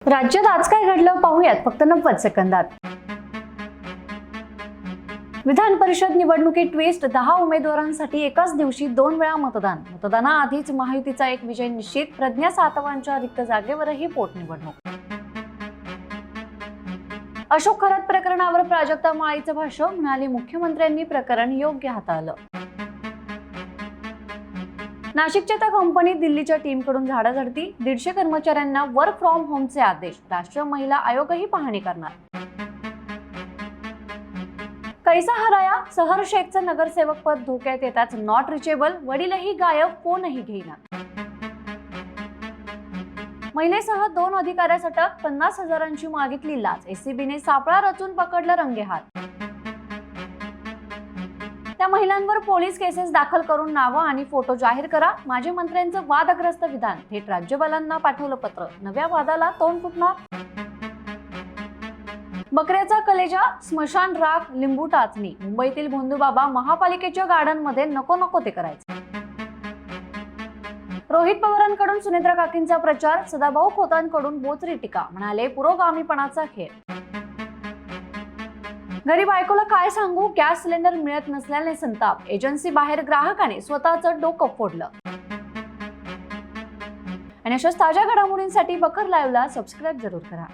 राज्यात आज काय घडलं पाहूयात फक्त 90 सेकंदात। विधान परिषद निवडणुकीत ट्विस्ट, 10 उमेदवारांसाठी एकाच दिवशी 2 वेळा मतदान। मतदानाआधीच महायुतीचा एक विजय निश्चित, प्रज्ञा सातवांच्या रिक्त जागेवरही पोटनिवडणूक। अशोक खरात प्रकरणावर प्राजक्ता माळीचं भाष्य, म्हणाली मुख्यमंत्र्यांनी प्रकरण योग्य हाताळलं। नाशिकच्या त्या कंपनीत दिल्लीच्या टीमकडून झाडाझडती, 150 कर्मचाऱ्यांना वर्क फ्रॉम होमचे आदेश, राष्ट्रीय महिला आयोगही पाहणी करणार। कैसा हराया, सहर शेखचं नगरसेवक पद धोक्यात येताच नॉट रिचेबल, वडीलही गायब, फोनही घेईना। महिलेसह 2 अधिकाऱ्यास अटक, 50,000ची मागितली लाच, एसीबीने सापळा रचून पकडलं रंगेहात। त्या महिलांवर पोलीस केसेस दाखल करून नावं आणि फोटो जाहीर करा, माजी मंत्र्यांचं वादग्रस्त विधान, थेट राज्यपालांना पाठवलं पत्र, नव्या वादाला तोंड फुटणार। बकऱ्याचा कलेजा, स्मशान राख, लिंबू टाचणी, मुंबईतील भोंदूबाबा महापालिकेच्या गार्डनमध्ये नको नको ते करायचे। रोहित पवारांकडून सुनेत्रा काकींचा प्रचार, सदाभाऊ खोतांकडून बोचरी टीका, म्हणाले पुरोगामीपणाचा खेळ। घरी बायकोला काय सांगू, गॅस सिलेंडर मिळत नसल्याने संताप, एजन्सी बाहेर ग्राहकाने स्वतःचं डोकं फोडलं। आणि अशाच ताज्या घडामोडींसाठी बखर लाईव्हला सबस्क्राईब जरूर करा।